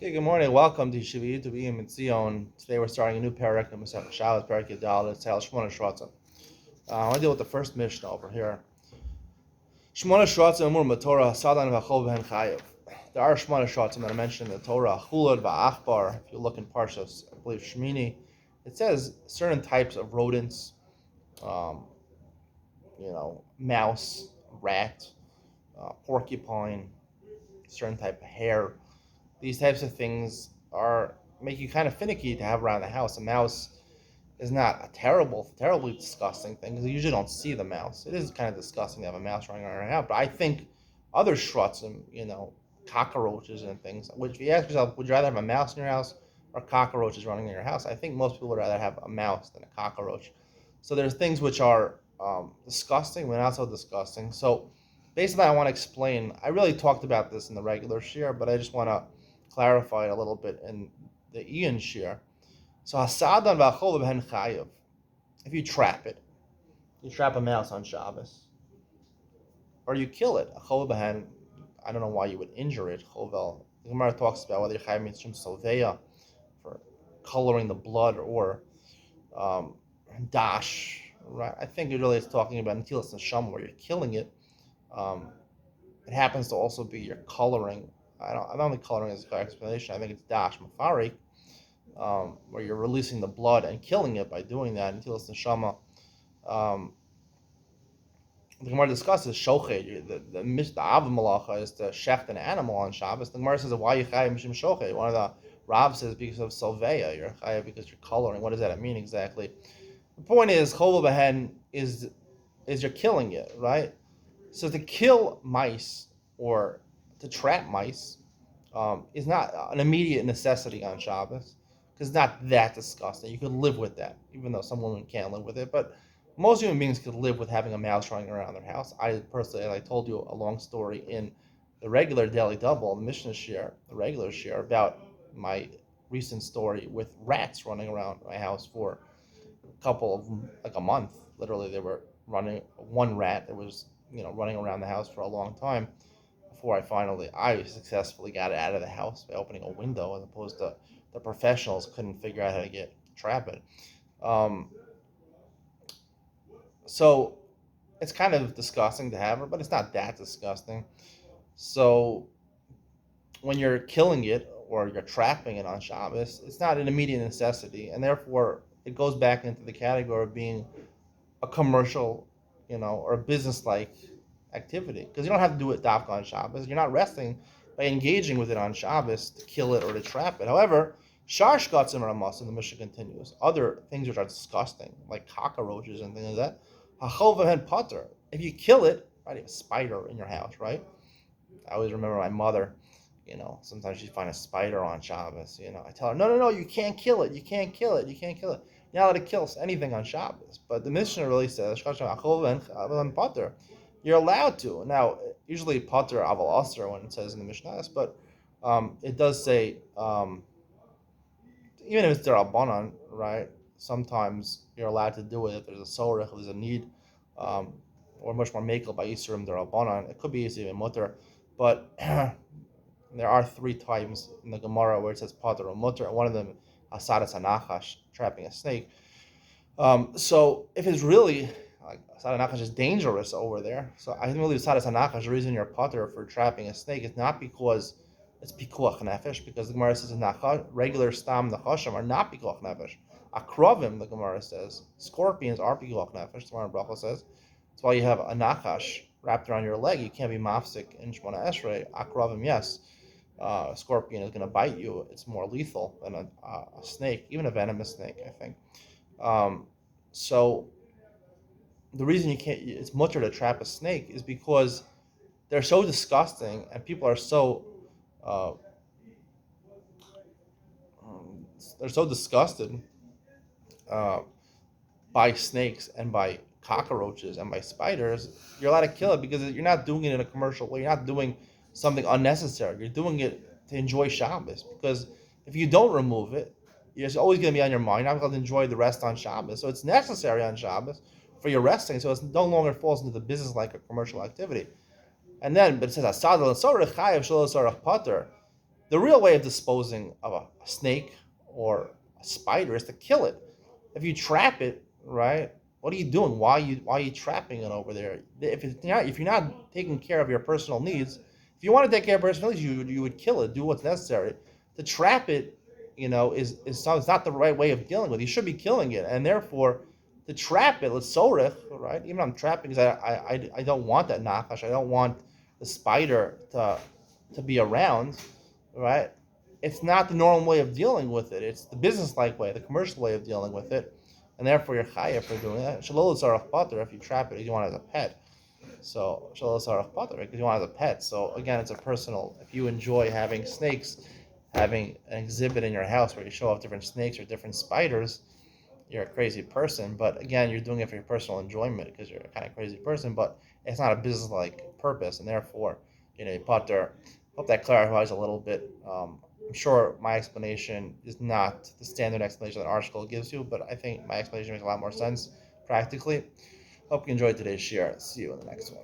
Okay, good morning. Welcome to Yeshiva to Iyun Iyun. Today we're starting a new parak in Masech Shabbos, parak Yadal. It's Hal Shmona Shratzim. I want to deal with the first Mishnah over here. Shmona Shratzim Amur Matorah Sadan V'Achol V'Hen Chayev. There are Shmona Shratzim that are mentioned in the Torah. Chulad V'Achbar. If you look in Parshas, I believe Shmini, it says certain types of rodents. Um, Mouse, rat, porcupine, certain type of hare. These types of things make you kind of finicky to have around the house. A mouse is not a terribly disgusting thing because you usually don't see the mouse. It is kind of disgusting to have a mouse running around your house, but I think other shrutzim, cockroaches and things. Which, if you ask yourself, would you rather have a mouse in your house or cockroaches running in your house? I think most people would rather have a mouse than a cockroach. So there's things which are disgusting, but not so disgusting. So basically, I want to explain. I really talked about this in the regular share, but I just want to clarify it a little bit in the Iyun share. So hasadan v'achol v'hen chayev. If you trap it, you trap a mouse on Shabbos, or you kill it. Achol v'hen. I don't know why you would injure it. Chovel. The Gemara talks about whether you chayev means from solveya for coloring the blood or dash. Right. I think it really is talking about netilas neshama where you're killing it. It happens to also be your coloring. I don't think coloring is a correct explanation. I think it's dash mafari, where you're releasing the blood and killing it by doing that. Netilas neshama. The Gemara discusses shochet. The av malacha is to shecht an animal on Shabbos. The Gemara says, "Why you chayav mishum shochet?" One of the Rav says because of salveya. You're chayav because you're coloring. What does that mean exactly? The point is, chol b'hen is you're killing it, right? So to kill mice or to trap mice is not an immediate necessity on Shabbos because it's not that disgusting. You could live with that, even though some women can't live with it. But most human beings could live with having a mouse running around their house. I personally, and I told you a long story in the regular daily double, the Mishnah share, the regular share, about my recent story with rats running around my house for a month. Literally, they were running one rat that was running around the house for a long time before I successfully got it out of the house by opening a window, as opposed to the professionals couldn't figure out how to trap it. So it's kind of disgusting to have it, but it's not that disgusting. So when you're killing it or you're trapping it on Shabbos, it's not an immediate necessity, and therefore it goes back into the category of being a commercial, or a business-like activity, because you don't have to do it dafka on Shabbos. You're not resting by engaging with it on Shabbos to kill it or to trap it. However, shar shkatzim ramas, and the Mishnah continues, other things which are disgusting, like cockroaches and things like that, hachol v'hen pater. If you kill it, right, you have a spider in your house, right? I always remember my mother, sometimes she'd find a spider on Shabbos. I tell her, no, you can't kill it. You can't kill it. You're not allowed to kill anything on Shabbos. But the Mishnah really says, you're allowed to. Now, usually pater aval aser when it says in the Mishnah, but it does say, even if it's derabanan, right, sometimes you're allowed to do it if there's a sorech, if there's a need, or much more makel by yisurim derabanan. It could be even mutter, but there are 3 times in the Gemara where it says pater or mutter, and one of them asadas anachash, trapping a snake. So if it's really like asadas anachash is dangerous over there, so I believe asadas anachash, the reason you're pater for trapping a snake is not because it's pikuach nefesh, because the Gemara says regular stam nachashim are not pikuach nefesh. Akrovim, the Gemara says, scorpions are pikuach nefesh. The Gemara Bracha says that's why you have a nachash wrapped around your leg. You can't be mafsik in Shmona Esrei. Akrovim, yes. A scorpion is going to bite you. It's more lethal than a snake, even a venomous snake, I think. So the reason it's mutter to trap a snake is because they're so disgusting, and people are so they're so disgusted by snakes and by cockroaches and by spiders. You're allowed to kill it because you're not doing it in a commercial way. You're not doing something unnecessary. You're doing it to enjoy Shabbos, because if you don't remove it, it's always going to be on your mind. You're not going to enjoy the rest on Shabbos. So it's necessary on Shabbos for your resting, so it no longer falls into the business like a commercial activity. And then, but it says, The real way of disposing of a snake or a spider is to kill it. If you trap it, right? What are you doing? Why are you trapping it over there? If you're not taking care of your personal needs, if you want to take care of personal needs, you would kill it, do what's necessary. To trap it, it's not the right way of dealing with it. You should be killing it, and therefore, to trap it, let's sorech, right? Even I'm trapping because I don't want that nakash. I don't want the spider to be around, right? It's not the normal way of dealing with it. It's the business-like way, the commercial way of dealing with it, and therefore you're chayav for doing that. Shalol tzarach pater if you trap it, you want it as a pet. So shalol tzarach pater because you want it as a pet. So again, it's a personal. If you enjoy having snakes, having an exhibit in your house where you show off different snakes or different spiders, you're a crazy person. But again, you're doing it for your personal enjoyment because you're a kind of crazy person. But it's not a business-like purpose, and therefore, you pater. Hope that clarifies a little bit. I'm sure my explanation is not the standard explanation that our school gives you, but I think my explanation makes a lot more sense practically. Hope you enjoyed today's share. See you in the next one.